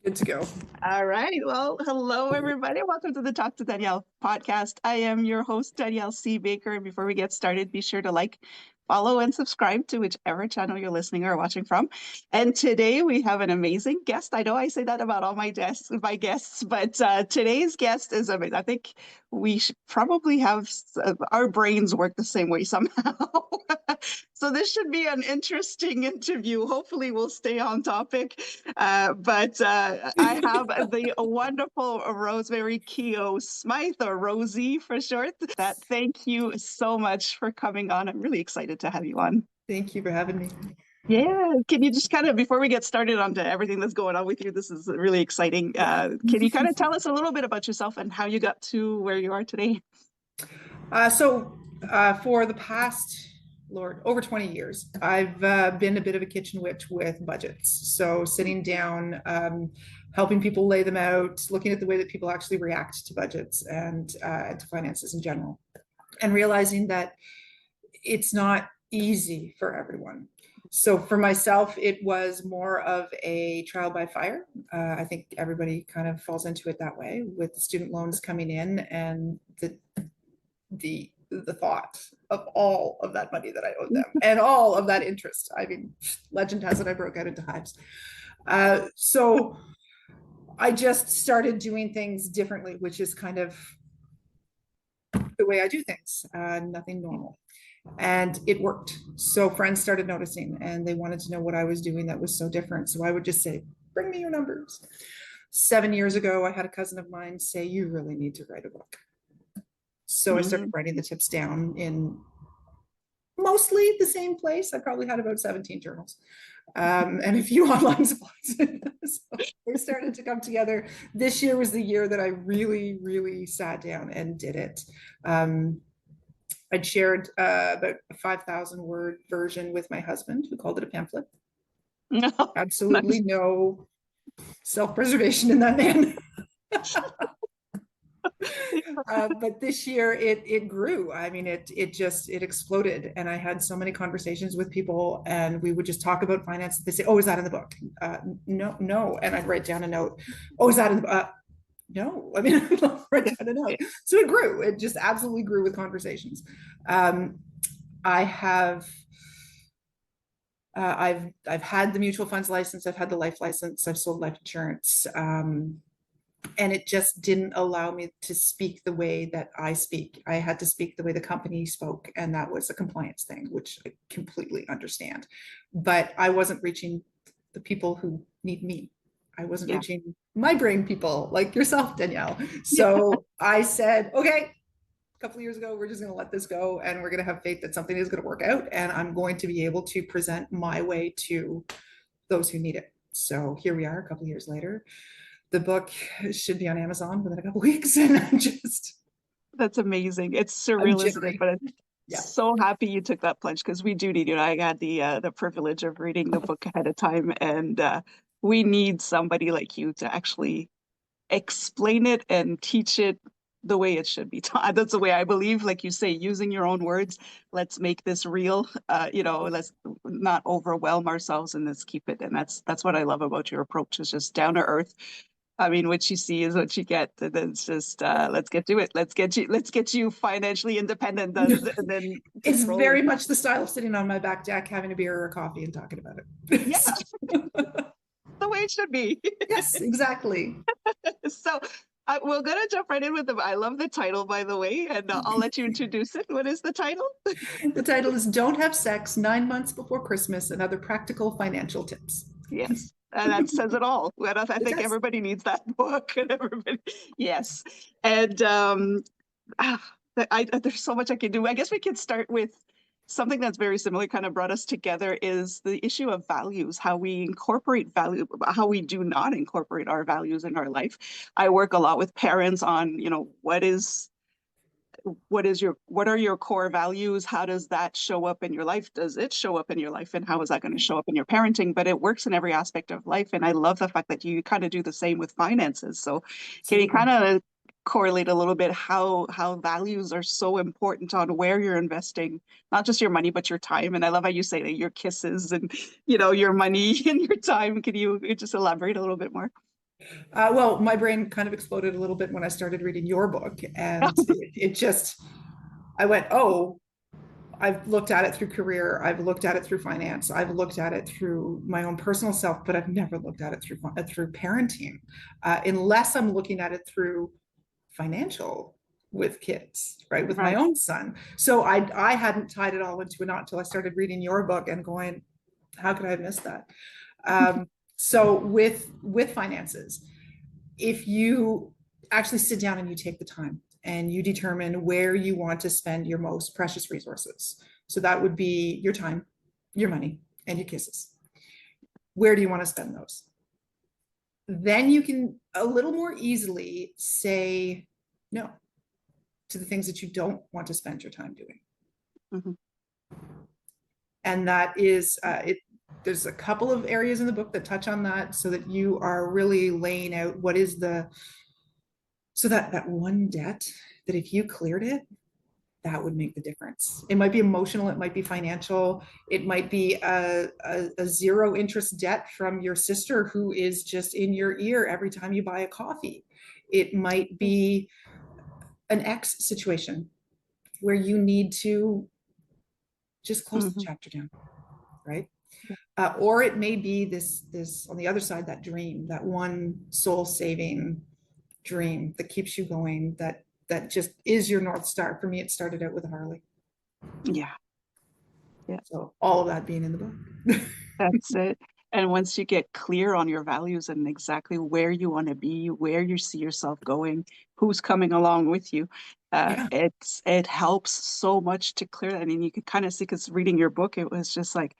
Good to go. All right. Well, hello, everybody. Welcome to the Talk to Danielle podcast. I am your host, Danielle C. Baker. And before we get started, be sure to like, follow, and subscribe to whichever channel you're listening or watching from. And today we have an amazing guest. I know I say that about all my guests, but today's guest is amazing. I think we should probably have our brains work the same way somehow. So this should be an interesting interview. Hopefully, we'll stay on topic. But I have the wonderful RoseMarie Keogh-Smyth, or Rosy for short. Thank you so much for coming on. I'm really excited to have you on. Thank you for having me. Yeah, can you just kind of, before we get started onto everything that's going on with you, this is really exciting. Can you kind of tell us a little bit about yourself and how you got to where you are today? For the past, Lord, over 20 years, I've been a bit of a kitchen witch with budgets. So sitting down, helping people lay them out, looking at the way that people actually react to budgets and to finances in general, and realizing that it's not easy for everyone. So for myself, it was more of a trial by fire. I think everybody kind of falls into it that way, with the student loans coming in and the thought of all of that money that I owed them and all of that interest. I mean, legend has it I broke out into hives. So I just started doing things differently, which is kind of the way I do things, nothing normal. And it worked. So friends started noticing and they wanted to know what I was doing that was so different. So I would just say, bring me your numbers. 7 years ago, I had a cousin of mine say, you really need to write a book. So I started writing the tips down in mostly the same place. I probably had about 17 journals and a few online supplies. So they started to come together. This year was the year that I really, really sat down and did it. I'd shared about a 5,000 word version with my husband, who called it a pamphlet. No, absolutely nice. No self-preservation in that man. But this year it grew. I mean, it exploded, and I had so many conversations with people, and we would just talk about finance. They say, "Oh, is that in the book?" No, and I'd write down a note. "Oh, is that in the book?" No, I mean, write down a note. So it grew. It just absolutely grew with conversations. I have. I've had the mutual funds license. I've had the life license. I've sold life insurance. And it just didn't allow me to speak the way that I speak. I had to speak the way the company spoke, and that was a compliance thing, which I completely understand. But I wasn't reaching the people who need me. I wasn't reaching my brain people like yourself, Danielle. So I said, okay, a couple of years ago, we're just going to let this go, and we're going to have faith that something is going to work out, and I'm going to be able to present my way to those who need it. So here we are a couple of years later. The book should be on Amazon within a couple of weeks, and I'm just... That's amazing. It's surreal, isn't it? But I'm so happy you took that plunge, because we do need, I had the privilege of reading the book ahead of time, and we need somebody like you to actually explain it and teach it the way it should be taught. That's the way I believe, like you say, using your own words. Let's make this real. Let's not overwhelm ourselves, and let's keep it. And that's what I love about your approach. Is just down to earth. I mean, what you see is what you get. And then it's just let's get to it. Let's get you financially independent. And then it's very much the style of sitting on my back deck, having a beer or a coffee, and talking about it. Yeah, the way it should be. Yes, exactly. So we're gonna jump right in with them. I love the title, by the way, and I'll let you introduce it. What is the title? The title is "Don't Have Sex 9 Months Before Christmas and Other Practical Financial Tips." Yes. That says it all. I think everybody needs that book, and everybody, yes. And there's so much I can do. I guess we could start with something that's very similar, kind of brought us together, is the issue of values, how we incorporate value, how we do not incorporate our values in our life. I work a lot with parents on, what are your core values? How does that show up in your life? Does it show up in your life? And how is that going to show up in your parenting? But it works in every aspect of life. And I love the fact that you kind of do the same with finances. So can you kind of correlate a little bit how values are so important on where you're investing, not just your money, but your time? And I love how you say that your kisses and, your money and your time. Can you just elaborate a little bit more? Well, my brain kind of exploded a little bit when I started reading your book, and it just, I went, oh, I've looked at it through career, I've looked at it through finance, I've looked at it through my own personal self, but I've never looked at it through parenting, unless I'm looking at it through financial with kids, right, with my Right. own son. So I hadn't tied it all into a knot until I started reading your book and going, how could I have missed that? So with finances, if you actually sit down and you take the time and you determine where you want to spend your most precious resources. So that would be your time, your money, and your kisses. Where do you want to spend those? Then you can a little more easily say no to the things that you don't want to spend your time doing. Mhm. And that is it. There's a couple of areas in the book that touch on that, so that you are really laying out what is the, so that one debt that if you cleared it, that would make the difference. It might be emotional, it might be financial, it might be a zero interest debt from your sister who is just in your ear every time you buy a coffee. It might be an ex situation where you need to just close the Mhm. chapter down, right? Or it may be this on the other side, that dream, that one soul saving dream that keeps you going, that just is your North Star. For me, it started out with Harley. Yeah. Yeah. So all of that being in the book. That's it. And once you get clear on your values and exactly where you want to be, where you see yourself going, who's coming along with you, Yeah. it helps so much to clear that. I mean, you could kind of see, because reading your book, it was just like,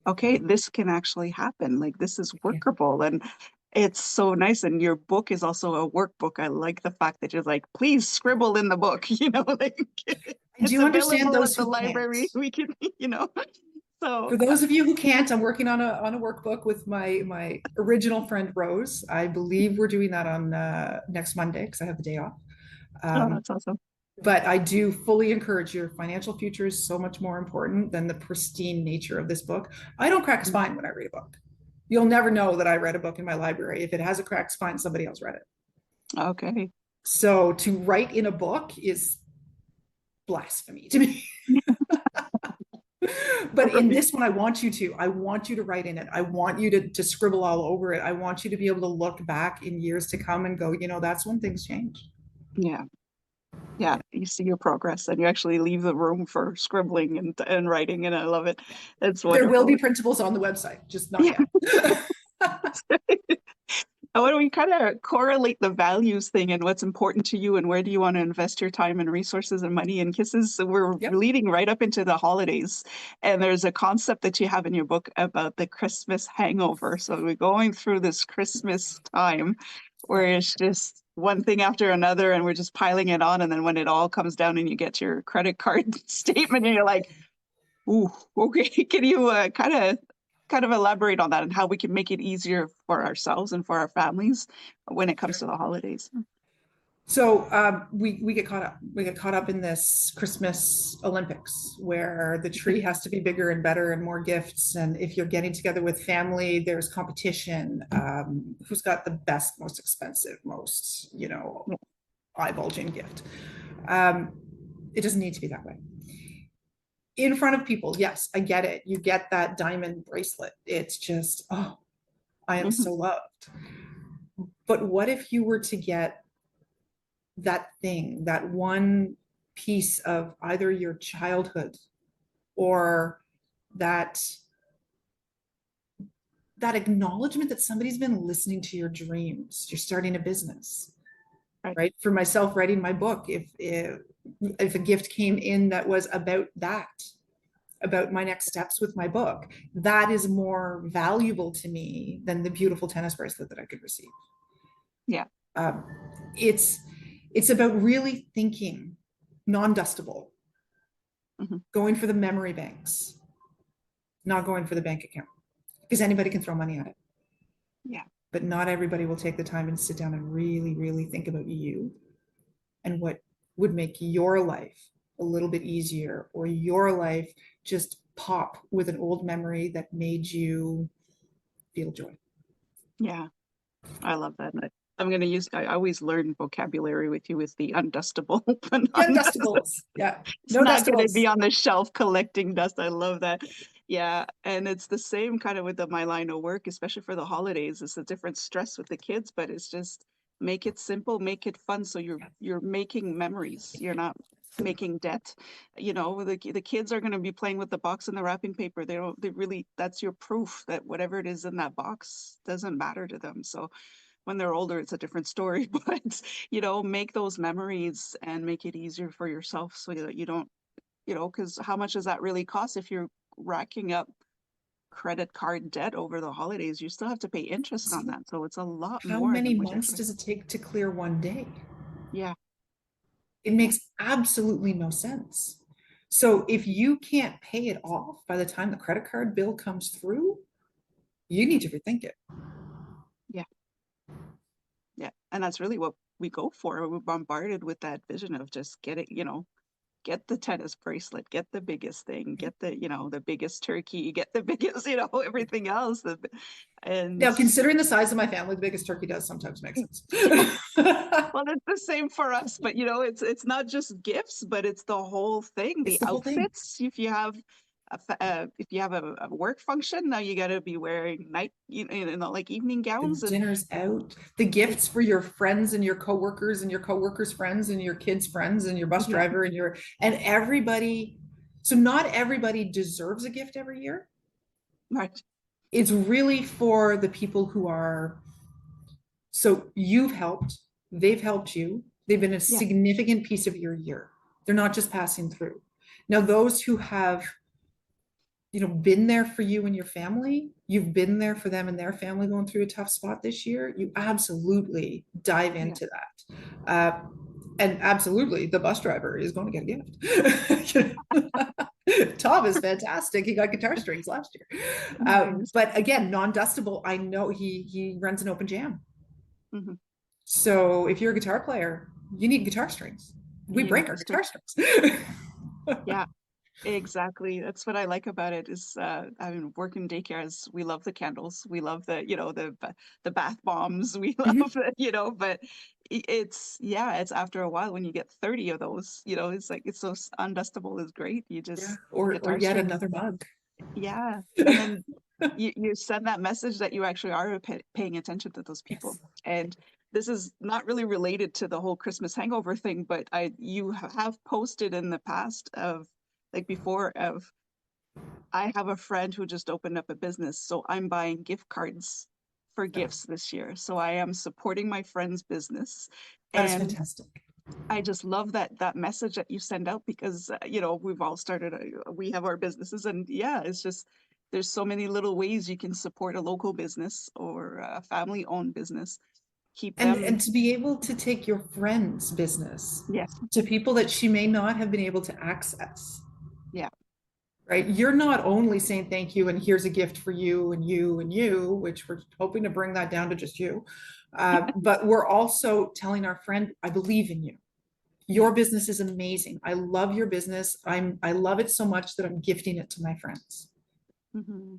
okay, this can actually happen. Like this is Yeah. workable, and it's so nice. And your book is also a workbook. I like the fact that you're like, please scribble in the book. Like I it's do understand available at those the who can't. library. We can. So For those of you who can't, I'm working on a workbook with my original friend Rose. I believe we're doing that on next Monday because I have the day off. oh, Um, that's awesome. but I do fully encourage, your financial future is so much more important than the pristine nature of this book. I don't crack a spine when I read a book. You'll never know that I read a book in my library. If it has a cracked spine, somebody else read it. Okay. So to write in a book is blasphemy to me. But in this one, I want you to write in it. I want you to scribble all over it. I want you to be able to look back in years to come and go, that's when things change. Yeah. Yeah. You see your progress and you actually leave the room for scribbling and writing, and I love it. It's There will be wonderful. printables on the website, just not Yeah. yet. And when we kind of correlate the values thing and what's important to you and where do you want to invest your time and resources and money and kisses, so we're Yep. leading right up into the holidays. And there's a concept that you have in your book about the Christmas hangover. So we're going through this Christmas time where it's just one thing after another and we're just piling it on. And then when it all comes down and you get your credit card statement and you're like, ooh, okay. Can you kind of elaborate on that and how we can make it easier for ourselves and for our families when it comes to the holidays? So we get caught up. We get caught up in this Christmas Olympics where the tree has to be bigger and better and more gifts. And if you're getting together with family, there's competition. Who's got the best, most expensive, most Yeah. eye-bulging gift? Um, it doesn't need to be that way. In front of people, yes, I get it. You get that diamond bracelet. It's just, oh, I am Mhm. so loved. But what if you were to get that thing, that one piece of either your childhood or that that acknowledgement that somebody's been listening to your dreams, you're starting a business, Right. right? For myself writing my book, if a gift came in that was about that, about my next steps with my book, that is more valuable to me than the beautiful tennis bracelet that I could receive. Yeah. um, it's it's about really thinking non-dustable, Mhm. going for the memory banks, not going for the bank account, because anybody can throw money at it, Yeah. but not everybody will take the time and sit down and really, really think about you and what would make your life a little bit easier, or your life just pop with an old memory that made you feel joy. Yeah. I love that. I'm going to use, I always learn vocabulary with you with the undustable, but The undustables. Yeah. it's No not going to dustables. be on the shelf collecting dust. I love that. Yeah. And it's the same kind of with my line of work, especially for the holidays. It's a different stress with the kids, but it's just make it simple, make it fun. So you're making memories. You're not making debt. You know, the kids are going to be playing with the box and the wrapping paper. They really, that's your proof that whatever it is in that box doesn't matter to them. So when they're older, it's a different story, but make those memories and make it easier for yourself so that you don't, because how much does that really cost if you're racking up credit card debt over the holidays? You still have to pay interest on that. So it's a lot How more many than what you're months trying. does it take to clear one day? Yeah. It Yeah. makes absolutely no sense. So if you can't pay it off by the time the credit card bill comes through, you need to rethink it. Yeah. Yeah. And that's really what we go for. We're bombarded with that vision of just getting, get the tennis bracelet, get the biggest thing, get the biggest turkey, get the biggest, everything else. And Now, considering the size of my family, the biggest turkey does sometimes make sense. yeah, well, it's the same for us, but it's not just gifts, but it's the whole thing, It's the the whole thing. outfits. If you have a work function, now you got to be wearing like evening The gowns and dinner's out, the gifts for your friends and your coworkers and your coworkers' friends and your kids' friends and your bus yeah, driver and everybody. So not everybody deserves a gift every year. right, It's really for the people who are, so you've helped, they've helped you, they've been a yeah, significant piece of your year. They're not just passing through. Now, those who have, been there for you and your family, you've been there for them and their family going through a tough spot this year, you absolutely dive yeah, into that. And absolutely, the bus driver is going to get a gift. Tom is fantastic. He got guitar strings last year. nice. But again, non-dustable. I know he runs an open jam. Hmm. So if you're a guitar player, you need guitar strings. We You need break our those too. guitar strings. Yeah. Exactly. That's what I like about it is I mean work in daycare is we love the candles. We love the bath bombs. We Mhm. love it, but it's after a while when you get 30 of those, it's like it's so undustable is great. You Yeah. just Or guitar yet string. another mug. Yeah. And then you send that message that you actually are paying attention to those people. Yes. And this is not really related to the whole Christmas hangover thing, but you have posted in the past of like before of I have a friend who just opened up a business, so I'm buying gift cards for Yeah, gifts this year. So I am supporting my friend's business. that is And fantastic. I just love that message that you send out because we've all started we have our businesses and yeah, it's just there's so many little ways you can support a local business or a family owned business. Keep And them, to be able to take your friend's business yes, to people that she may not have been able to access, yeah, right? You're not only saying thank you and here's a gift for you and you and you, which we're hoping to bring that down to just you, but we're also telling our friend, I believe in you. yeah, Your business is amazing. I love your business. I love it so much that I'm gifting it to my friends. hmm,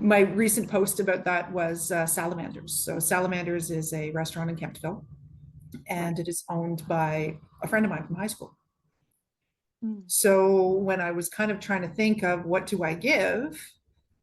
My recent post about that was Salamanders. So Salamanders is a restaurant in Kemptville, right, and it is owned by a friend of mine from high school. mm, So when I was kind of trying to think of what do I give,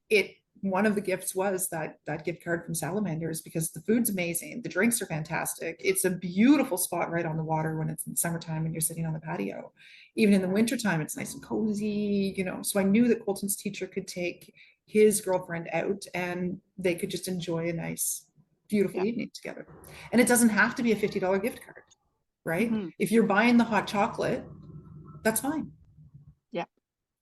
it one of the gifts was that gift card from Salamanders because the food's amazing, the drinks are fantastic. It's a beautiful spot right on the water when it's in summertime and you're sitting on the patio. Even in the yeah, wintertime, it's nice and cozy. So I knew that Colton's teacher could take his girlfriend out and they could just enjoy a nice, beautiful yeah, evening together. And it doesn't have to be a $50 gift card, right? hmm, If you're buying the hot chocolate, that's fine, yeah,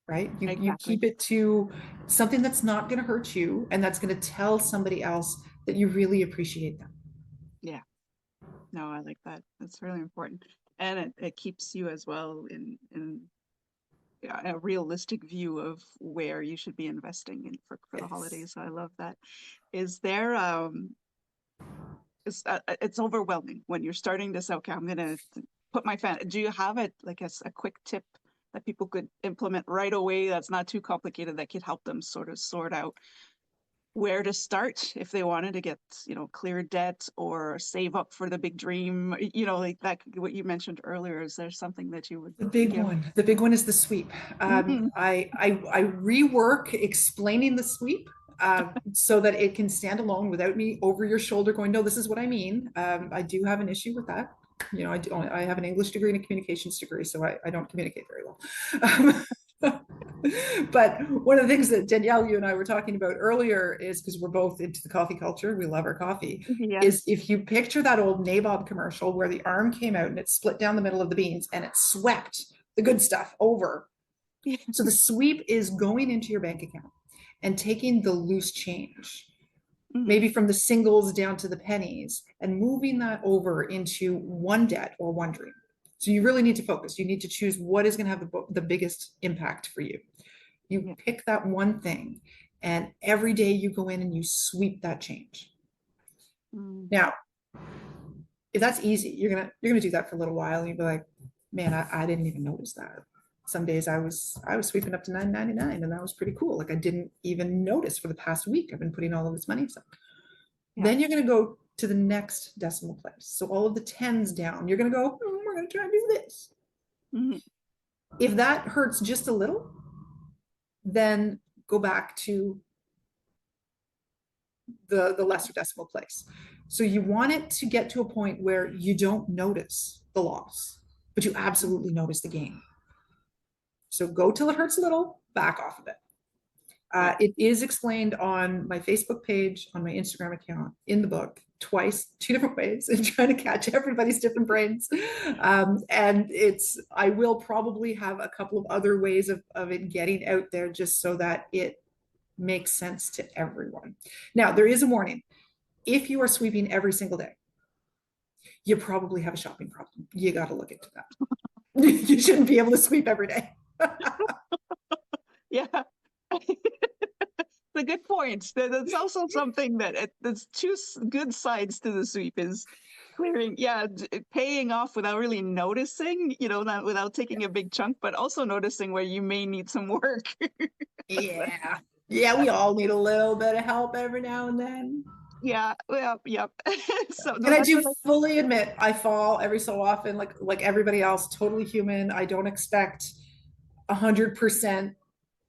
right? You exactly, keep it to something that's not going to hurt you and that's going to tell somebody else that you really appreciate them. yeah. No, I like that. That's really important. And it keeps you as well in a realistic view of where you should be investing in for the Yes. holidays. I love that. Is there it's overwhelming when you're starting this. Okay, I'm gonna put my fan. Do you have it like a quick tip that people could implement right away that's not too complicated that could help them sort of sort out? where to start if they wanted to get, clear debt or save up for the big dream, like that, what you mentioned earlier. Is there something that you would give? The big one is the sweep. Mhm. I rework explaining the sweep so that it can stand alone without me over your shoulder going, no, this is what I mean. I do have an issue with that. I have an English degree and a communications degree, so I don't communicate very well. But one of the things that Danielle, you and I were talking about earlier is, because we're both into the coffee culture, we love our coffee, is Yes. if you picture that old Nabob commercial where the arm came out and it split down the middle of the beans and it swept the good stuff over. So the sweep is going into your bank account and taking the loose change, maybe from the singles down to the pennies, and moving that over into one debt or one dream. So you really need to focus. You need to choose what is going to have the biggest impact for you. You pick that one thing, and every day you go in and you sweep that change. Now, if that's easy, you're gonna do that for a little while, and you'll be like, man, I didn't even notice that. Some days I was sweeping up to $9.99, and that was pretty cool. Like I didn't even notice for the past week I've been putting all of this money aside. Then you're gonna go to the next decimal place. So all of the tens down, you're gonna go, we're gonna try and do this. If that hurts just a little, then go back to the lesser decimal place. So you want it to get to a point where you don't notice the loss, but you absolutely notice the gain. So go till it hurts a little, back off of it. It is explained on my Facebook page, on my Instagram account, in the book, twice, two different ways, and trying to catch everybody's different brains. And I will probably have a couple of other ways of it getting out there, just so that it makes sense to everyone. Now, there is a warning. If you are sweeping every single day, you probably have a shopping problem. You got to look into that. You shouldn't be able to sweep every day. Yeah. A good point. That's also something that there's two good sides to the sweep: is clearing, paying off without really noticing, not without taking a big chunk, but also noticing where you may need some work. Yeah. Yeah, we all need a little bit of help every now and then. Yeah, well, yep. So And I do fully admit I fall every so often, like everybody else, totally human. I don't expect 100%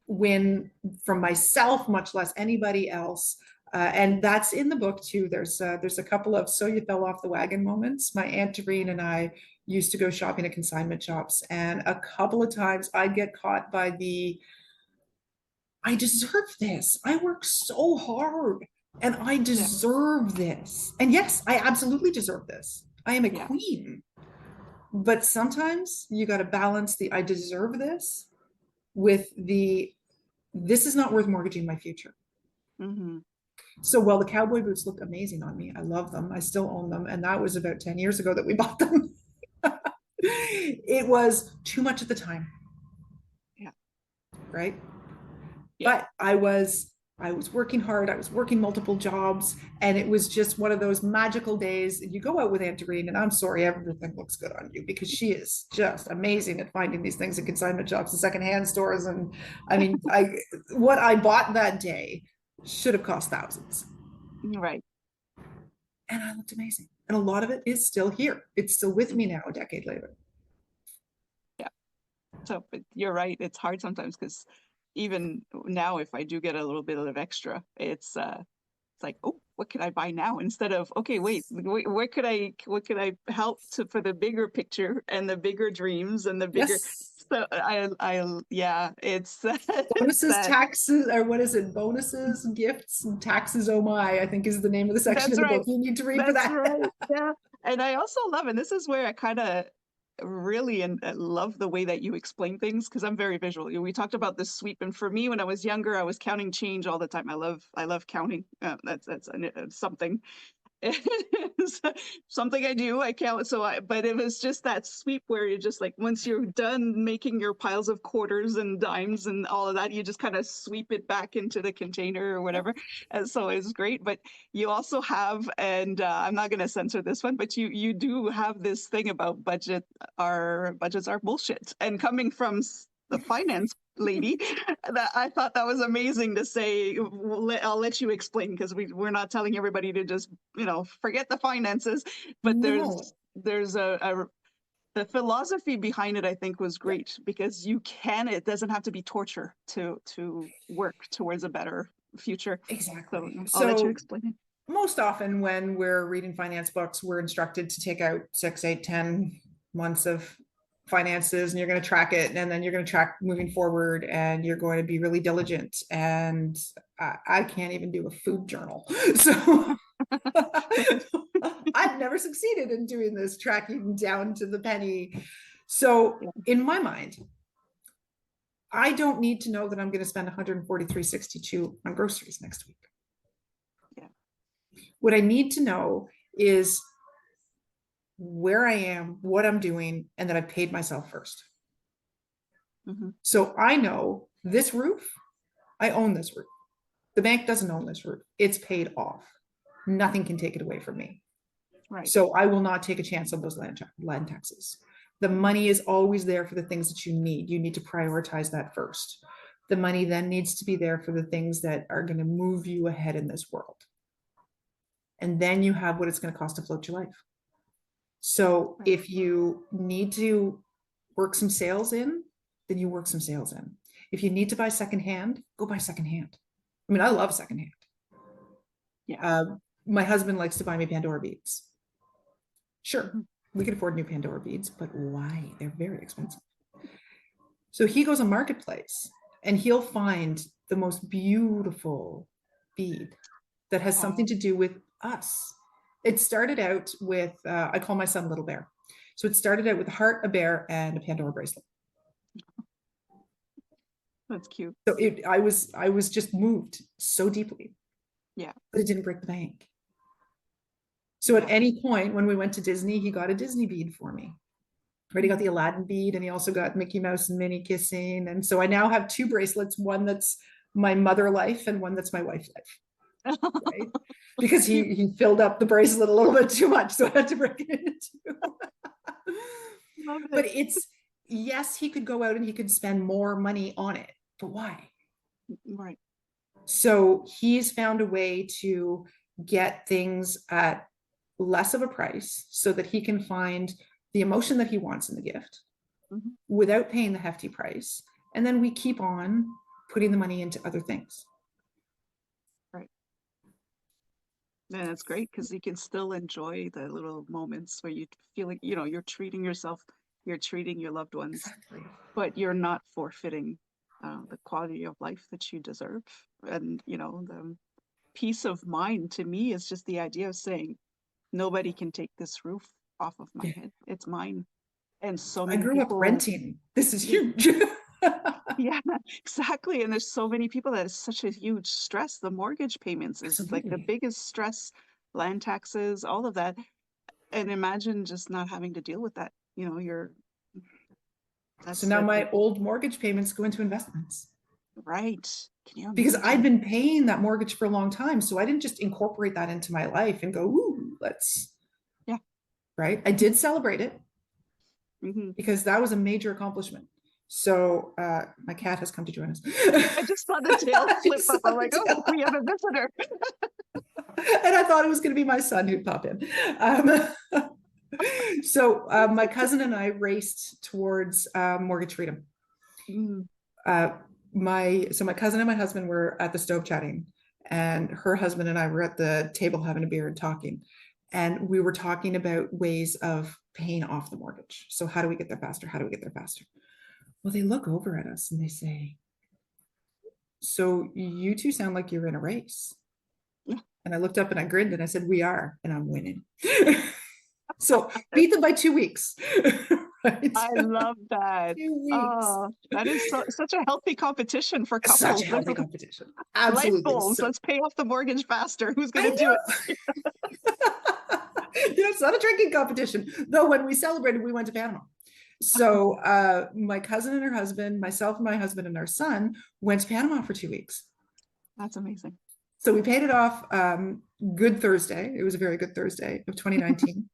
win from myself, much less anybody else. And that's in the book too. There's a couple of so you fell off the wagon moments. My Aunt Doreen and I used to go shopping at consignment shops, and a couple of times I'd get caught by I deserve this. I work so hard and I deserve this. And yes, I absolutely deserve this. I am a queen. But sometimes you got to balance the I deserve this with this is not worth mortgaging my future. So while the cowboy boots look amazing on me, I love them. I still own them. And that was about 10 years ago that we bought them. It was too much at the time. Yeah. Right. Yeah. But I was working hard. I was working multiple jobs, and it was just one of those magical days. You go out with Aunt Doreen, and I'm sorry, everything looks good on you, because she is just amazing at finding these things in consignment shops and secondhand stores. And I mean, what I bought that day should have cost thousands. Right. And I looked amazing. And a lot of it is still here. It's still with me now, a decade later. Yeah. So, but you're right. It's hard sometimes, because even now, if I do get a little bit of extra, it's like, oh, what can I buy now? Instead of, okay, wait, what could I help for the bigger picture and the bigger dreams and the bigger. Yes. So it's bonuses, taxes, or what is it? Bonuses, gifts, and taxes. Oh my, I think is the name of the section in the book. You need to read for that. Right. Yeah. And I also love, and this is where I kind of really love the way that you explain things, because I'm very visual. We talked about the sweep, and for me, when I was younger, I was counting change all the time. I love counting. That's something. It's something I do. I count. But it was just that sweep where you're just like, once you're done making your piles of quarters and dimes and all of that, you just kind of sweep it back into the container or whatever. And so it's great. But you also have, and I'm not going to censor this one, but you do have this thing about budgets are bullshit. And coming from the finance lady. That I thought that was amazing to say. I'll let you explain because we're not telling everybody to just forget the finances, but No, there's a the philosophy behind it, I think, was yeah, great because it doesn't have to be torture to work towards a better future. So exactly. I'll let you So explain it. most often when we're reading finance books, we're instructed to take out 6, 8, 10 months of finances and you're going to track it. And then you're going to track moving forward and you're going to be really diligent. And I can't even do a food journal. So I've never succeeded in doing this tracking down to the penny. So Yeah. in my mind, I don't need to know that I'm going to spend 143.62 on groceries next week. Yeah. What I need to know is where I am, what I'm doing, and that I paid myself first. Mm-hmm. So I know this roof, I own this roof. The bank doesn't own this roof. It's paid off. Nothing can take it away from me. Right. So I will not take a chance on those land taxes. The money is always there for the things that you need. You need to prioritize that first. The money then needs to be there for the things that are going to move you ahead in this world. And then you have what it's going to cost to float your life. So Right. if you need to work some sales in, then you work some sales in. If you need to buy secondhand, go buy secondhand. I mean, I love secondhand. Yeah. My husband likes to buy me Pandora beads. Sure, Mm-hmm. we can afford new Pandora beads, but why? They're very expensive. So he goes on Marketplace and he'll find the most beautiful bead that has something to do with us. It started out with, I call my son Little Bear. So it started out with a heart, a bear, and a Pandora bracelet. That's cute. So I was just moved so deeply. Yeah. But it didn't break the bank. So at Yeah. any point when we went to Disney, he got a Disney bead for me. Right, he got the Mm-hmm. Aladdin bead and he also got Mickey Mouse and Minnie kissing. And so I now have two bracelets, one that's my mother life and one that's my wife life. Right? Because he filled up the bracelet a little bit too much. So I had to break it into two. Love But it. it's, yes, he could go out and he could spend more money on it, but why? Right. So he's found a way to get things at less of a price so that he can find the emotion that he wants in the gift Mm-hmm. without paying the hefty price. And then we keep on putting the money into other things. Right. And that's great because you can still enjoy the little moments where you feel like, you're treating yourself, you're treating your loved ones, Exactly. but you're not forfeiting the quality of life that you deserve. And, the peace of mind to me is just the idea of saying, nobody can take this roof off of my Yeah. head. It's mine. And so I many grew up people, renting. This is yeah, huge. yeah, exactly. And there's so many people that is such a huge stress. The mortgage payments is like the Absolutely. biggest stress, land taxes, all of that. And imagine just not having to deal with that. So That's now that, my old mortgage payments go into investments right. Can you because I've imagine? been paying that mortgage for a long time. So I didn't just incorporate that into my life and go, ooh, let's, Yeah. right. I did celebrate it Hmm. because that was a major accomplishment. So my cat has come to join us. I just saw the tail She flip saw up. I'm the like, oh, tail. we have a visitor. And I thought it was going to be my son who'd pop in. So my cousin and I raced towards mortgage freedom. Mm, Uh, my cousin and my husband were at the stove chatting, and her husband and I were at the table having a beer and talking. And we were talking about ways of paying off the mortgage. So how do we get there faster? How do we get there faster? Well, they look over at us and they say, so you two sound like you're in a race. yeah, And I looked up and I grinned and I said, we are, and I'm winning. So beat them by 2 weeks. Right? I love that. 2 weeks. Oh, that is such a healthy competition for Such a couples. Like healthy competition. life Absolutely. goals. So Let's pay off the mortgage faster. Who's going I to do it? know. It's not a drinking competition. Though when we celebrated, we went to Panama. So my cousin and her husband, myself and my husband and our son went to Panama for 2 weeks. That's amazing. So we paid it off Good Thursday. It was a very good Thursday of 2019.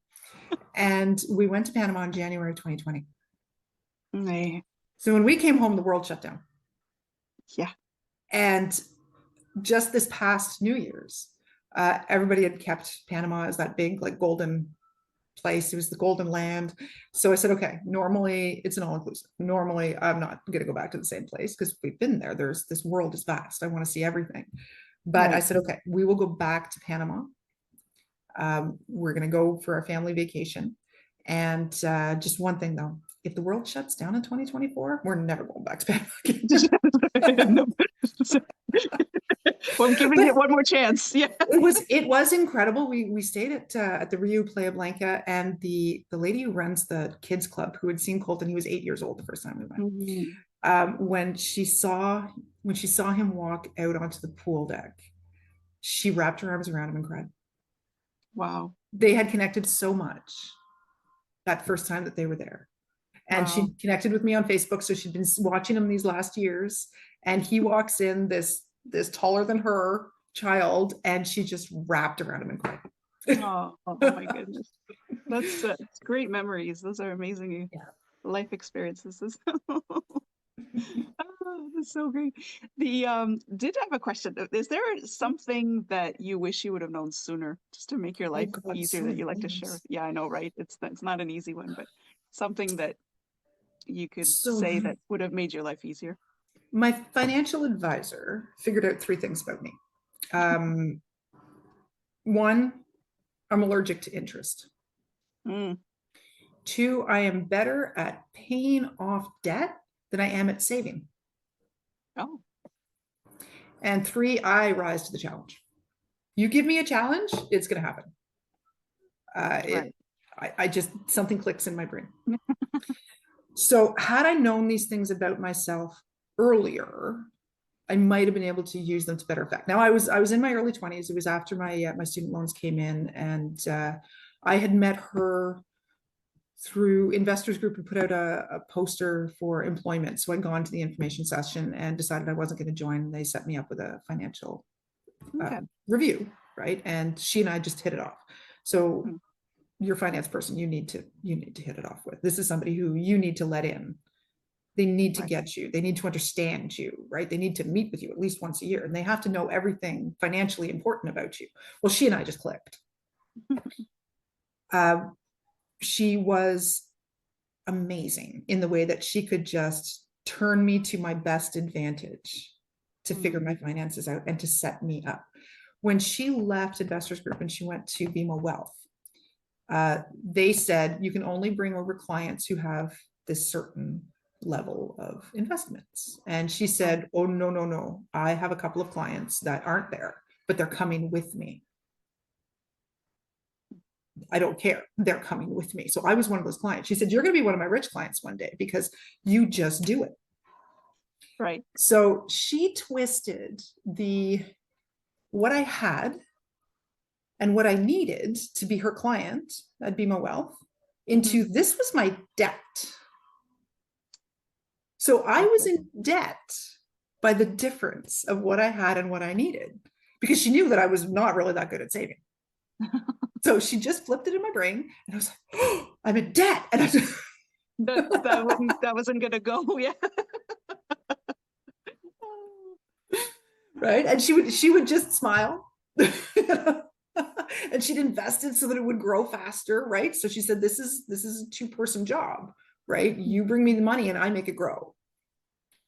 And we went to Panama in January 2020. Nay. So when we came home, the world shut down. Yeah. And just this past New Year's, everybody had kept Panama as that big, like, golden place. It was the golden land. So I said, okay, normally it's an all-inclusive. Normally I'm not going to go back to the same place because we've been there. This world is vast. I want to see everything. But I Right. said, okay, we will go back to Panama. We're going to go for our family vacation. And just one thing though, if the world shuts down in 2024, we're never going back to Panama again. No. Well, I'm giving But it one more chance. Yeah. it was incredible. We stayed at the Rio Playa Blanca, and the lady who runs the kids club, who had seen Colton, he was 8 years old the first time we went. Mhm. When she saw him walk out onto the pool deck, she wrapped her arms around him and cried. Wow. They had connected so much that first time that they were there. And Wow. she connected with me on Facebook. So she'd been watching him these last years. And he walks in, this taller than her child, and she just wrapped around him and cried. Oh my goodness. That's great memories. Those are amazing Yeah. life experiences. Oh, that's so great. The did have a question. Is there something that you wish you would have known sooner, just to make your Oh life God, easier, so that many you like to share? things. Yeah, I know, right? It's not an easy one, but something that you could So say that would have made your life easier. my financial advisor figured out three things about me. One, I'm allergic to interest. Mm. Two, I am better at paying off debt than I am at saving. Oh, And three, I rise to the challenge. You give me a challenge, it's going to happen. Uh, right. it, I just, something clicks in my brain. So had I known these things about myself earlier, I might have been able to use them to better effect. Now I was in my early 20s. It was after my student loans came in, and I had met her through Investors Group and put out a poster for employment. So I'd gone to the information session and decided I wasn't going to join. They set me up with a financial Okay. review, right? And she and I just hit it off. So Mm. your finance person, you need to hit it off with. This is somebody who you need to let in. They need to Right. get you. They need to understand you, right? They need to meet with you at least once a year, and they have to know everything financially important about you. Well, she and I just clicked. She was amazing in the way that she could just turn me to my best advantage to figure my finances out and to set me up. When she left Investors Group and she went to BMO Wealth, they said you can only bring over clients who have this certain level of investments. And she said, oh, no, no, no. I have a couple of clients that aren't there, but they're coming with me. I don't care. They're coming with me. So I was one of those clients. She said, you're going to be one of my rich clients one day because you just do it. Right. So she twisted what I had and what I needed to be her client at BMO Wealth into this was my debt. So I was in debt by the difference of what I had and what I needed, because she knew that I was not really that good at saving. So she just flipped it in my brain, and I was like, oh, I'm in debt. And that wasn't gonna go. Yeah. Right. And she would just smile. And she'd invested so that it would grow faster, right? So she said, this is a two-person job, right? You bring me the money and I make it grow.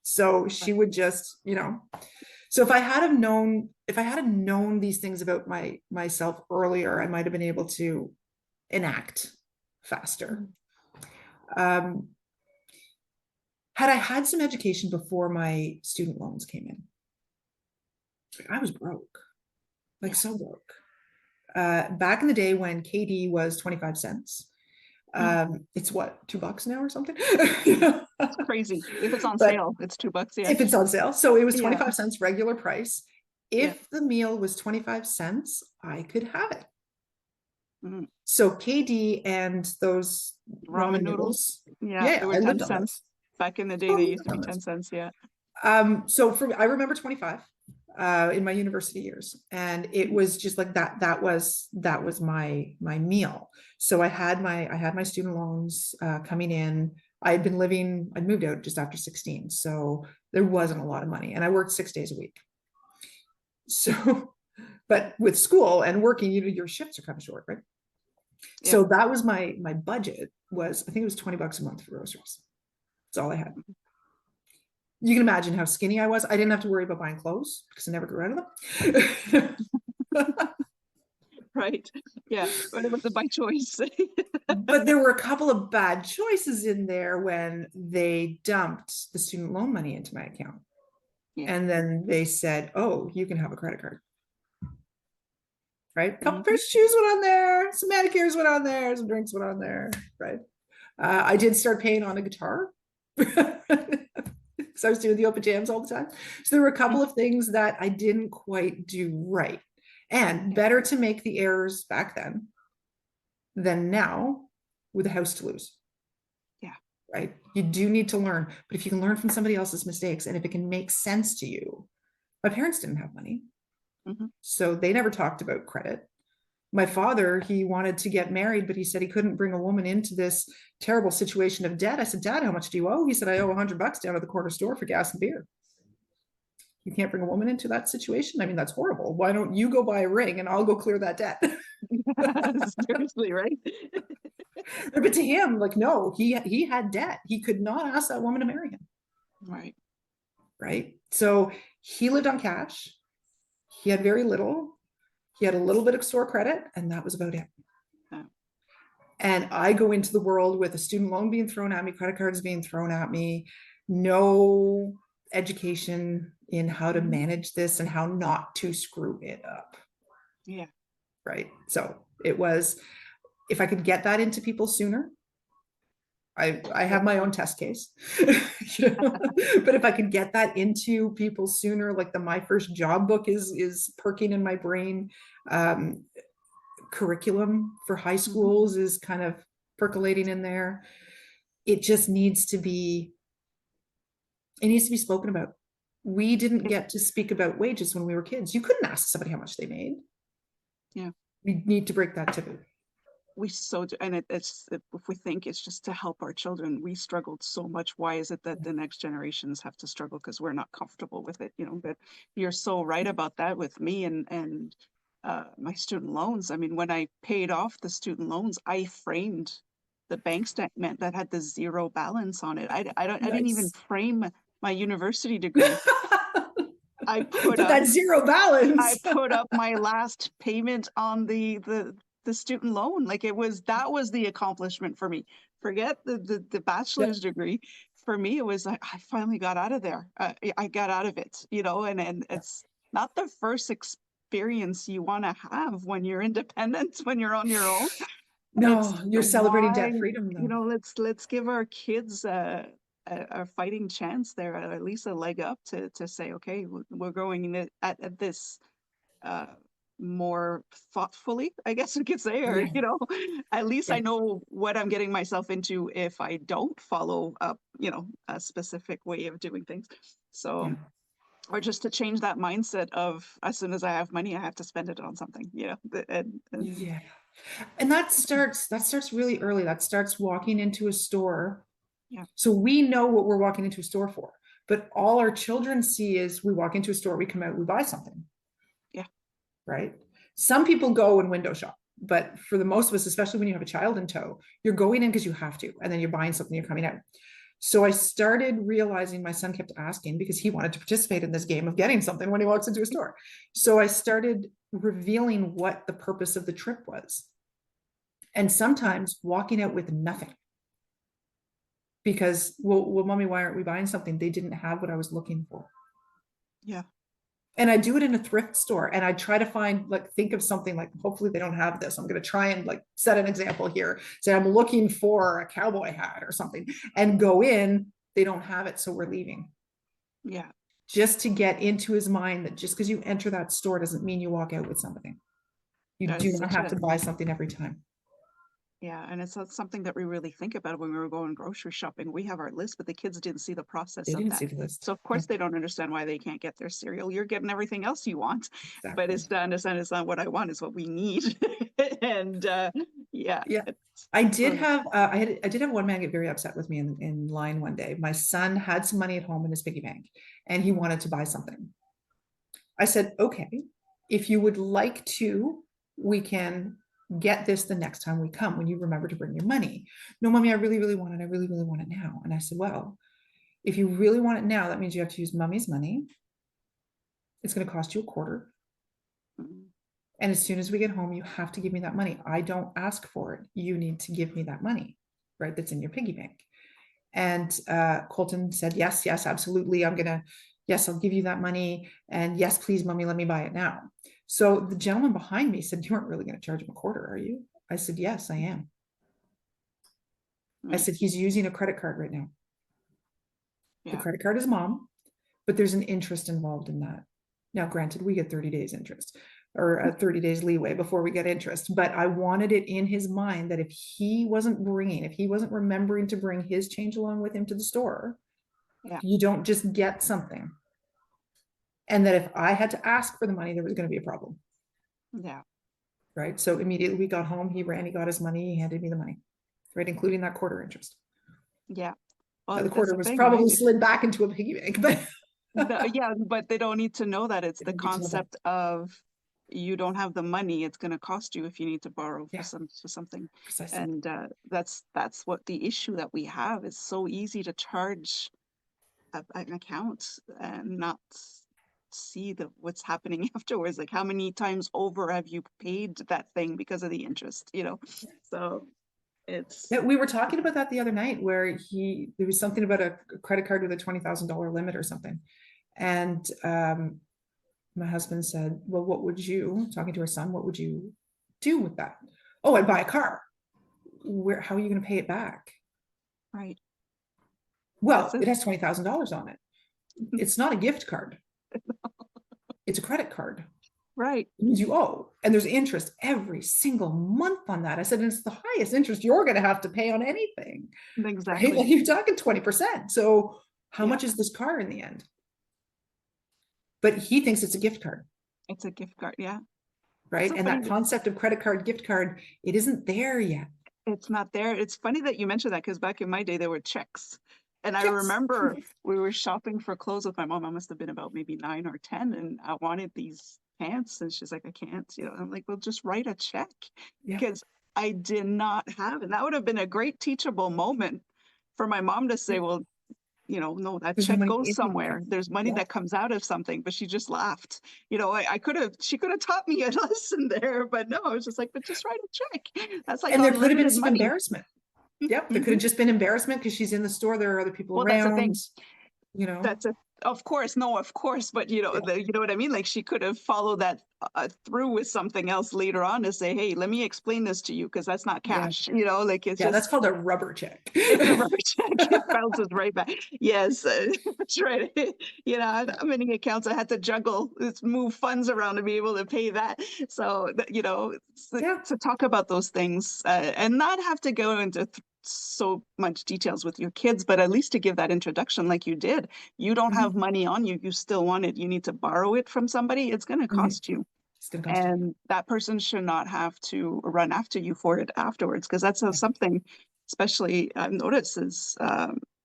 So she would just, so if I had known these things about myself earlier, I might have been able to enact faster. Had I had some education before my student loans came in, I was broke, so broke. Back in the day when KD was 25 cents, it's what, $2 now or something? It's crazy. If it's on But sale, it's $2. Yeah. if it's on sale. So it was Yeah. 25 cents regular price. If the meal was 25 cents, I could have it. So KD and those ramen noodles. Yeah, they were I 10 lived on cents. those. Back in the day, they used to be 10 cents. Yeah. So I remember 25 in my university years, and it was just like that. That was my meal. So I had my student loans coming in. I'd moved out just after 16. So there wasn't a lot of money and I worked 6 days a week. So, but with school and working, your shifts are kind of short, right? Yeah. So that was my budget was, I think it was $20 a month for groceries. That's all I had. You can imagine how skinny I was. I didn't have to worry about buying clothes because I never grew out of them. Right. Yeah. But it was by choice. But there were a couple of bad choices in there when they dumped the student loan money into my account. Yeah. And then they said, oh, you can have a credit card. Right? A couple pairs of shoes went on there, some manicures went on there, some drinks went on there. Right. I did start paying on a guitar. So I was doing the open jams all the time. So there were a couple of things that I didn't quite do right. And better to make the errors back then than now with a house to lose. Yeah. Right. You do need to learn. But if you can learn from somebody else's mistakes and if it can make sense to you, my parents didn't have money. So they never talked about credit. My father, he wanted to get married, but he said he couldn't bring a woman into this terrible situation of debt. I said, Dad, how much do you owe? He said, I owe $100 down at the corner store for gas and beer. You can't bring a woman into that situation. I mean, that's horrible. Why don't you go buy a ring and I'll go clear that debt? Seriously, right? But to him, like, no, he had debt. He could not ask that woman to marry him. Right. Right. So he lived on cash. He had very little. He had a little bit of store credit, and that was about it. Oh. And I go into the world with a student loan being thrown at me, credit cards being thrown at me, no education in how to manage this and how not to screw it up. Yeah. Right. So it was, if I could get that into people sooner, I have my own test case, but if I could get that into people sooner, like my first job book is perking in my brain. Curriculum for high schools is kind of percolating in there. It just needs to be spoken about. We didn't get to speak about wages when we were kids. You couldn't ask somebody how much they made. Yeah. We need to break that taboo. We so do, and it's if we think it's just to help our children, we struggled so much. Why is it that the next generations have to struggle because we're not comfortable with it? But you're so right about that with me and my student loans. I mean, when I paid off the student loans, I framed the bank statement that had the zero balance on it. I didn't even frame my university degree. I put up that zero balance. I put up my last payment on the student loan. Like that was the accomplishment for me. Forget the bachelor's degree. For me, it was I finally got out of there. I got out of it, and it's not the first experience you want to have when you're independent, when you're on your own. No, you're celebrating debt freedom though. Let's give our kids a fighting chance there, at least a leg up to say, okay, we're going at this more thoughtfully, I guess we could say, or at least I know what I'm getting myself into if I don't follow up, a specific way of doing things. So or just to change that mindset of as soon as I have money, I have to spend it on something, and that starts really early. That starts walking into a store. Yeah. So we know what we're walking into a store for, but all our children see is we walk into a store, we come out, we buy something. Yeah. Right. Some people go and window shop, but for the most of us, especially when you have a child in tow, you're going in because you have to, and then you're buying something, you're coming out. So I started realizing, my son kept asking because he wanted to participate in this game of getting something when he walks into a store. So I started revealing what the purpose of the trip was. And sometimes walking out with nothing. Because, well, mommy, why aren't we buying something? They didn't have what I was looking for. Yeah. And I do it in a thrift store, and I try to think of something like, hopefully they don't have this. I'm going to try and set an example here. Say I'm looking for a cowboy hat or something, and go in, they don't have it. So we're leaving. Yeah. Just to get into his mind that just because you enter that store doesn't mean you walk out with something. You do not have to buy something every time. Yeah, and it's not something that we really think about when we were going grocery shopping. We have our list, but the kids didn't see the process of that. They didn't see the list. So of course they don't understand why they can't get their cereal. You're getting everything else you want, but it's to understand it's not what I want, it's what we need. And Yeah. Yeah. It's, I did uh, have I did have one man get very upset with me in line one day. My son had some money at home in his piggy bank and he wanted to buy something. I said, okay, if you would like to, we can get this the next time we come when you remember to bring your money. No, mommy, I really, really want it. I really, really want it now. And I said, well, if you really want it now, that means you have to use mommy's money. It's going to cost you a quarter. mm, And as soon as we get home, you have to give me that money. I don't ask for it. You need to give me that money, right? That's in your piggy bank. And Colton said, yes, yes, absolutely. Yes, I'll give you that money. And yes, please, mommy, let me buy it now. So the gentleman behind me said, you aren't really going to charge him a quarter, are you? I said, yes, I am. I mm, said, he's using a credit card right now. The yeah. credit card is mom, but there's an interest involved in that. Now, granted, we get 30 days interest or a 30 days leeway before we get interest, but I wanted it in his mind that if he wasn't remembering to bring his change along with him to the store, Yeah. you don't just get something. And that if I had to ask for the money, there was going to be a problem. Yeah. Right. So immediately we got home, he got his money, he handed me the money, right, including that quarter interest. Yeah. Now, Well, the that's quarter the was thing, right? probably slid back into a piggy bank, but Yeah, but they don't need to know that it's they the don't need to know that. concept of you don't have the money, it's going to cost you if you need to borrow Yeah, for something. precisely. And that's what the issue that we have. It's so easy to charge an account and not see what's happening afterwards. Like how many times over have you paid that thing because of the interest, you know? So it's, Yeah, we were talking about that the other night where there was something about a credit card with a $20,000 limit or something. And my husband said, well, talking to her son, what would you do with that? Oh, I'd buy a car. How are you going to pay it back? right. That's Well, it. it has $20,000 on it. It's not a gift card. It's a credit card. Right. It means you owe, and there's interest every single month on that. I said, and it's the highest interest you're going to have to pay on anything, right? Exactly. Like you're talking 20%. So how Yeah. much is this car in the end? But he thinks it's a gift card, It's a gift card. Yeah. It's right? so And funny. that concept of credit card, gift card, it isn't there yet. It's not there. It's funny that you mentioned that because back in my day, there were checks. And I Yes. remember we were shopping for clothes with my mom. I must have been about maybe 9 or 10. And I wanted these pants. And she's like, I can't, you know, I'm like, well, just write a check Yeah. because I did not have it. That would have been a great teachable moment for my mom to say, well, you know, no, that There's no check money goes in the somewhere. account. There's money Yeah. that comes out of something, but she just laughed. You know, she could have taught me a lesson there, but no, I was just like, but just write a check. That's like And there could have been unlimited some money. embarrassment. Yep. There could Mhm. have just been embarrassment because she's in the store. There are other people Well, that's the around, thing. you know. That's a, of course, no, of course, but you know, Yeah. you know what I mean? Like she could have followed that through with something else later on to say, hey, let me explain this to you because that's not Yeah. cash, you know, like it's Yeah. That's just, called a rubber check. it's a rubber check. It bounces right back. Yes, that's right. You know, how many accounts I had to juggle, move funds around to be able to pay that. So, you know, Yeah. to talk about those things and not have to go into so much details with your kids, but at least to give that introduction like you did. You don't have Mhm. money on you. You still want it. You need to borrow it from somebody. It's going to Mhm. cost you. It's going to cost you. And that person should not have to run after you for it afterwards because that's Yeah. something, especially I've noticed is,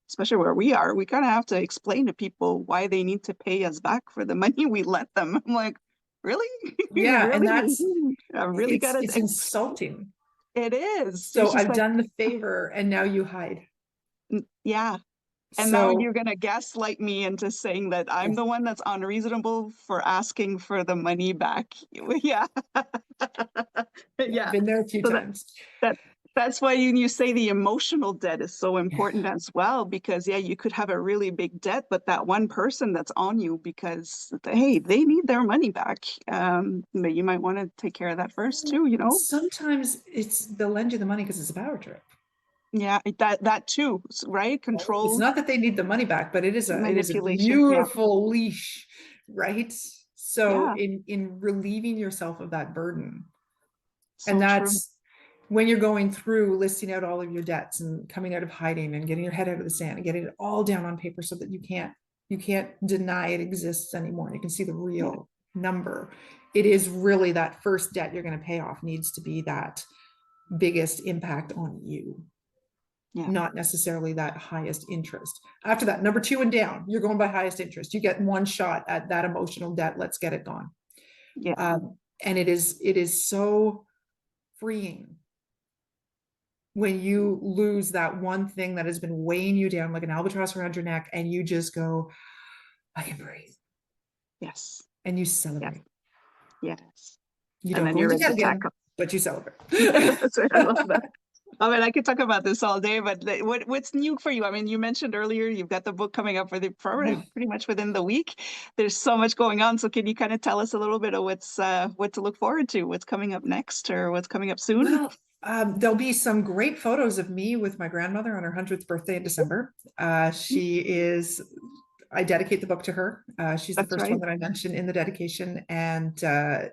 especially where we are, we kind of have to explain to people why they need to pay us back for the money we lent them. I'm like, really? Yeah. And Really? I really got it's to. insulting. It is. So It's just I've like, done the favor and now you hide. yeah. And now So you're going to gaslight me into saying that I'm yes, the one that's unreasonable for asking for the money back. Yeah. yeah, Yeah. been there a few So times. that that's why you say the emotional debt is so important as well, because yeah, you could have a really big debt, but that one person that's on you because hey, they need their money back. But you might want to take care of that first too, you know? Sometimes they'll lend you the money because it's a power trip. Yeah, that too, right? It's Control, not that they need the money back, but it is a manipulation. Yeah. beautiful leash, right? So Yeah, in relieving yourself of that burden, and so true. that's when you're going through listing out all of your debts and coming out of hiding and getting your head out of the sand and getting it all down on paper so that you can't deny it exists anymore. You can see the Yeah. real number. It is really that first debt you're going to pay off needs to be that biggest impact on you, Yeah. not necessarily that highest interest. After that, number 2 and down, you're going by highest interest. You get one shot at that emotional debt. Let's get it gone. Yeah. And it is so freeing when you lose that one thing that has been weighing you down like an albatross around your neck, and you just go, I can breathe. Yes. And you Yes. celebrate. Yes. You And don't then go you're into ready debt to again, tackle. but you celebrate. That's right. I love that. I mean, I could talk about this all day, but what's new for you? I mean, you mentioned earlier you've got the book coming up for the pretty much within the week. There's so much going on. So can you kind of tell us a little bit of what to look forward to, what's coming up next, or what's coming up soon? Well, there'll be some great photos of me with my grandmother on her 100th birthday in December. I dedicate the book to her. She's the That's first right. one that I mentioned in the dedication, and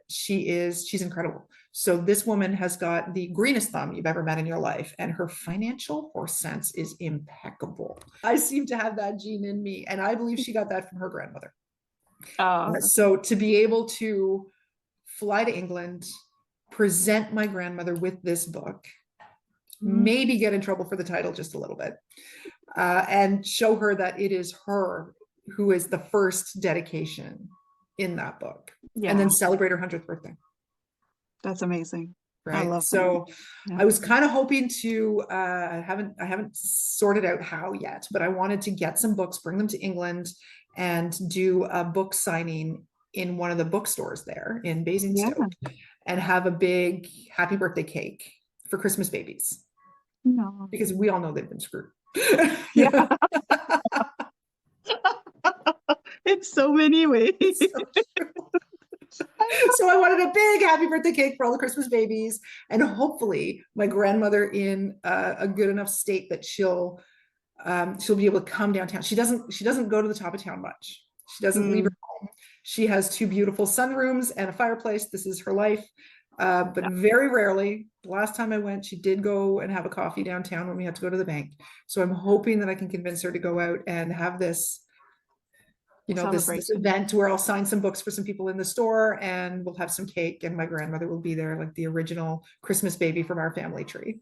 she's incredible. So this woman has got the greenest thumb you've ever met in your life, and her financial horse sense is impeccable. I seem to have that gene in me, and I believe she got that from her grandmother. So to be able to fly to England, present my grandmother with this book, maybe get in trouble for the title just a little bit, and show her that it is her who is the first dedication in that book, and then celebrate her 100th birthday. That's amazing. Right. I love so that. I was kind of hoping to I haven't sorted out how yet, but I wanted to get some books, bring them to England, and do a book signing in one of the bookstores there in Basingstoke, and have a big happy birthday cake for Christmas babies. No. Because we all know they've been screwed. Yeah. In so many ways. So I wanted a big happy birthday cake for all the Christmas babies, and hopefully my grandmother in a good enough state that she'll be able to come downtown. She doesn't go to the top of town much. She doesn't leave her home. She has 2 beautiful sunrooms and a fireplace. This is her life. But very rarely, the last time I went, she did go and have a coffee downtown when we had to go to the bank. So I'm hoping that I can convince her to go out and have this, this event where I'll sign some books for some people in the store, and we'll have some cake, and my grandmother will be there, like the original Christmas baby from our family tree.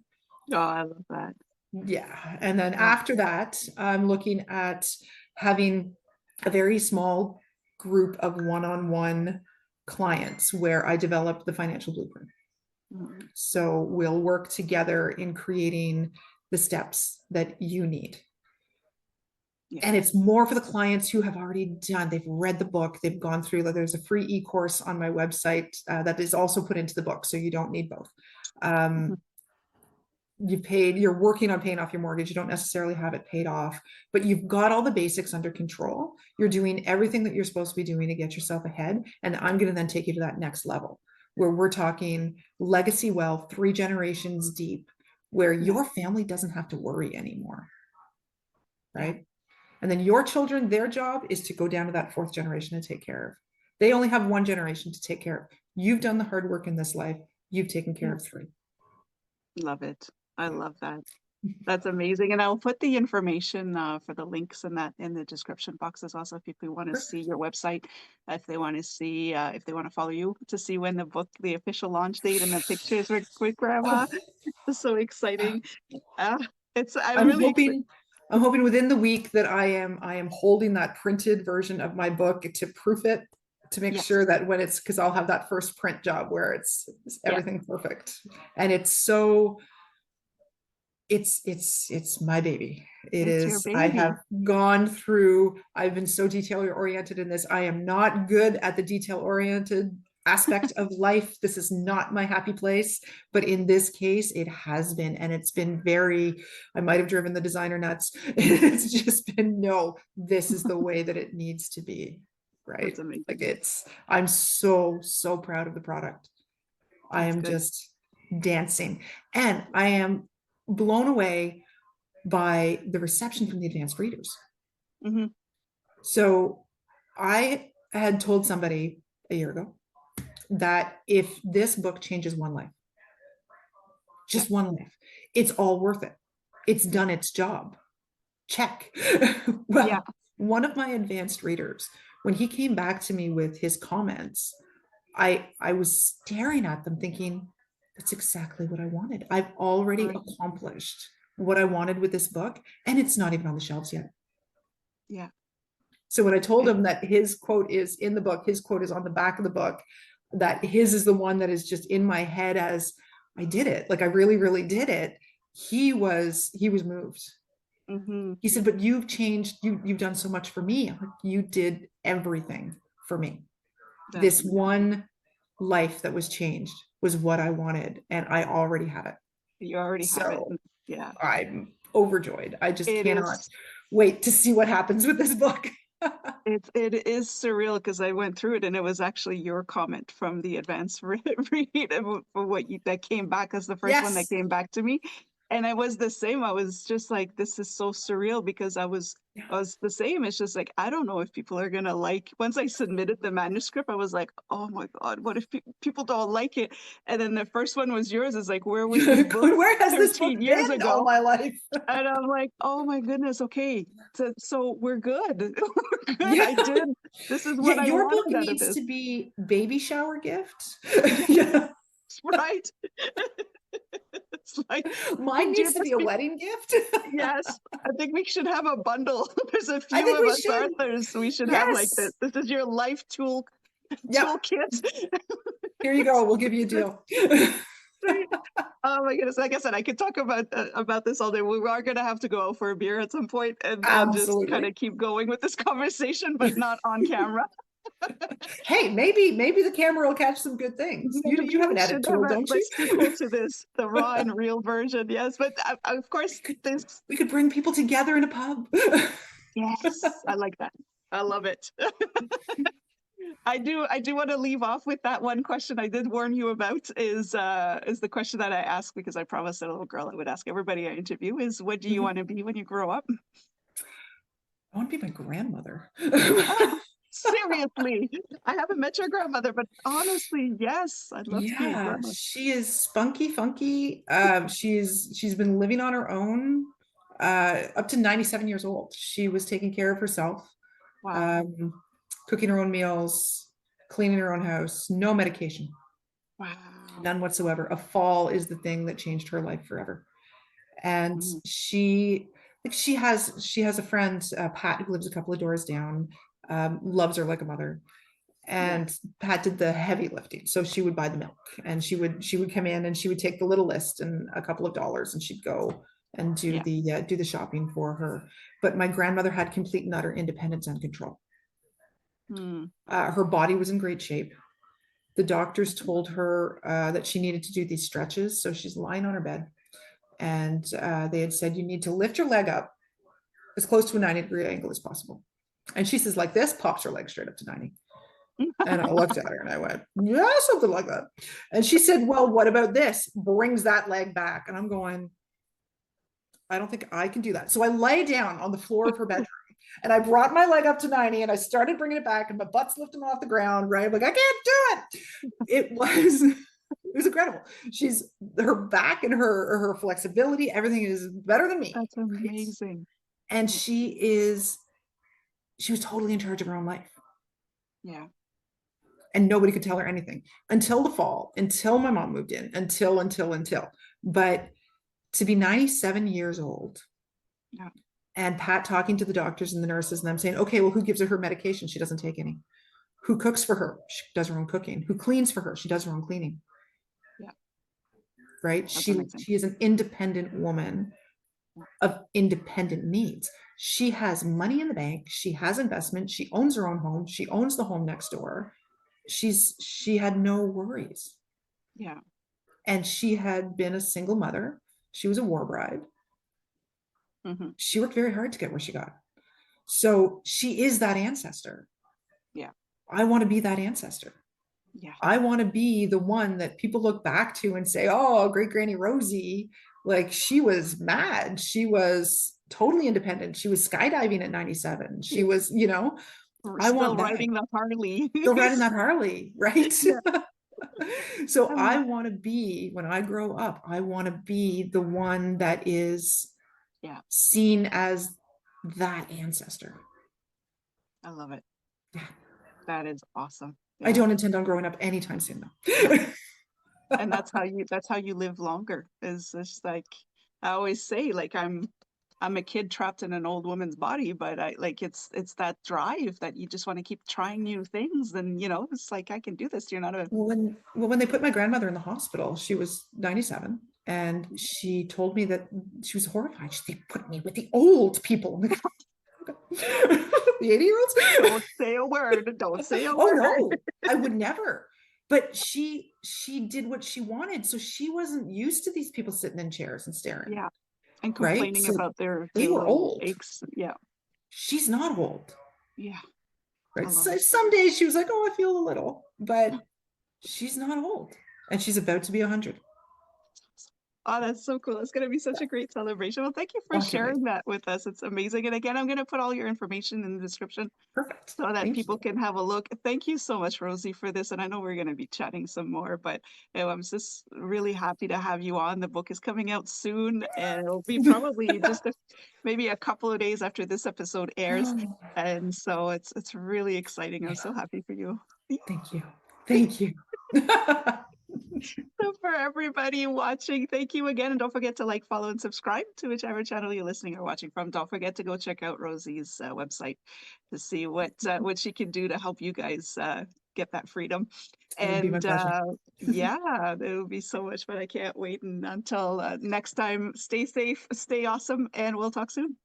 Oh, I love that. Yeah. And then after that, I'm looking at having a very small group of one-on-one clients where I develop the financial blueprint. So we'll work together in creating the steps that you need. And it's more for the clients who have already they've read the book, they've gone through, there's a free e-course on my website that is also put into the book, so you don't need both. You're working on paying off your mortgage, you don't necessarily have it paid off, but you've got all the basics under control. You're doing everything that you're supposed to be doing to get yourself ahead. And I'm going to then take you to that next level where we're talking legacy wealth, 3 generations deep, where your family doesn't have to worry anymore. Right. And then your children, their job is to go down to that 4th generation and take care of. They only have 1 generation to take care of. You've done the hard work in this life. You've taken care of 3. Love it. I love that. That's amazing. And I'll put the information for the links and that in the description box as well. So if people want to see your website, if they want to see, if they want to follow you to see when the official launch date and the pictures with grandma. It's so exciting. I'm really hoping I'm hoping within the week that I am holding that printed version of my book to proof it, to make sure that when it's, because I'll have that first print job where it's everything perfect. And it's my baby. It's your baby. I have gone through, I've been so detail oriented in this. I am not good at the detail oriented aspect of life. This is not my happy place, but in this case it has been, and it's been I might have driven the designer nuts. It's just been, no, this is the way that it needs to be. Right. Like I'm so proud of the product. I am just dancing, and I am blown away by the reception from the advanced readers. So I had told somebody a year ago that if this book changes one life, just one life, it's all worth it. It's done its job. Check. Well, one of my advanced readers, when he came back to me with his comments, I was staring at them thinking, That's exactly what I wanted. I've already Right. accomplished what I wanted with this book, and it's not even on the shelves yet. Yeah. So when I told It, him that his quote is in the book, his quote is on the back of the book, that his is the one that is just in my head as I did it, like I really, really did it. He was moved. mhm, He said, but you've changed, you've done so much for me. I'm like, you did everything for me. that's This amazing. one life that was changed was what I wanted, and I already have it. You already have it. So Yeah. I'm overjoyed. I just It cannot is. wait to see what happens with this book. It is surreal because I went through it and it was actually your comment from the advanced read for what you that came back as the first one that Yes. came back to me. And I was the same. I was just like, this is so surreal because I was the same. It's just like I don't know if people are gonna like once I submitted the manuscript, I was like, oh my God, what if people don't like it? And then the first one was yours. It's like, where was this book Where has this book 13 years been all ago? my life? And I'm like, oh my goodness, okay. So we're good. We're good. Yeah. I did. This is Yeah, what I your book wanted out of needs this. to be baby shower gift. Yes, Yeah. right. It's like Mine do needs to this. be a wedding gift. Yes, I think we should have a bundle. There's a I few think of we us should. authors. We should have like this. Yes. This is your life Yep. toolkit. Here you go. We'll give you a deal. Right. Oh my goodness! Like I said, I could talk about this all day. We are going to have to go out for a beer at some point and just kind Absolutely. of keep going with this conversation, but not on camera. Hey, maybe the camera will catch some good things. Maybe You have we an edit should have tool, don't a you? sequel to this, the raw and real version. Yes, but of we course, could this. we could bring people together in a pub. Yes, I like that. I love it. I do want to leave off with that one question I did warn you about is the question that I asked because I promised a little girl I would ask everybody I interview is what do you want to be when you grow up? I want to be my grandmother. Seriously, I haven't met your grandmother, but honestly, yes, I'd love to be a Yeah, grandma. she is spunky funky. She's been living on her own up to 97 years old. She was taking care of herself, Wow, um, cooking her own meals, cleaning her own house, no medication, wow. none whatsoever. A fall is the thing that changed her life forever. And Mm, she has a friend, Pat, who lives a couple of doors down, loves her like a mother. yeah, And Pat did the heavy lifting. So she would buy the milk and she would come in and she would take the little list and a couple of dollars and she'd go and yeah. do the shopping for her. But my grandmother had complete and utter independence and control. Mm, Her body was in great shape. The doctors told her that she needed to do these stretches. So she's lying on her bed and they had said, you need to lift your leg up as close to a 90-degree angle as possible. And she says, like this, pops her leg straight up to 90. And I looked at her and I went, yeah, something like that. And she said, well, what about this? Brings that leg back. And I'm going, I don't think I can do that. So I lay down on the floor of her bedroom and I brought my leg up to 90 and I started bringing it back and my butt's lifting off the ground, right? I'm like, I can't do it. It was incredible. She's her back and her flexibility, everything is better than me. that's Right? amazing. And she was totally in charge of her own life. Yeah. And nobody could tell her anything until the fall, until my mom moved in, until. But to be 97 years old Yeah. and Pat talking to the doctors and the nurses and them saying, okay, well, who gives her her medication? She doesn't take any. Who cooks for her? She does her own cooking. Who cleans for her? She does her own cleaning. Yeah. Right? That's She amazing. she is an independent woman of independent needs. She has money in the bank. She has investment. She owns her own home. She owns the home next door. She had no worries. Yeah. And she had been a single mother. She was a war bride. Hmm. She worked very hard to get where she got. So she is that ancestor. Yeah. I want to be that ancestor. Yeah. I want to be the one that people look back to and say, oh, great granny Rosy, like she was mad. She was totally independent. She was skydiving at 97. She was, We're I still want that. riding the Harley. Still riding that Harley, right? Yeah. So I Um, want to be, when I grow up, I want to be the one that is yeah. seen as that ancestor. I love it. Yeah. That is awesome. I Yeah. don't intend on growing up anytime soon, though. And that's how you live longer. Is just like I always say, like I'm a kid trapped in an old woman's body, but I like it's that drive that you just want to keep trying new things. And it's like I can do this. You're not a When they put my grandmother in the hospital, she was 97, and she told me that she was horrified. They put me with the old people. The 80-year-olds. don't say a word. Don't say a Oh word. no, I would never. But she did what she wanted, so she wasn't used to these people sitting in chairs and staring, Yeah. And right? complaining So about they their were little old. aches. Yeah. She's not old, Yeah. I right? love So it. some days she was like, "Oh, I feel a little," but she's not old, and she's about to be 100. Oh, that's so cool. It's going to be such a great celebration. Well, thank you for Oh, I can't wait. sharing that with us. It's amazing. And again, I'm going to put all your information in the description Perfect. so that Thank people you. can have a look. Thank you so much, Rosie, for this. And I know we're going to be chatting some more, but I'm just really happy to have you on. The book is coming out soon, and it'll be probably just maybe a couple of days after this episode airs. Oh, And so it's really exciting. I'm so happy for you. thank you. Thank you. So for everybody watching, thank you again. And don't forget to like, follow, and subscribe to whichever channel you're listening or watching from. Don't forget to go check out Rosie's website to see what she can do to help you guys get that freedom. It would be my And pleasure. yeah, it will be so much fun. I can't wait. And until next time, stay safe, stay awesome, and we'll talk soon.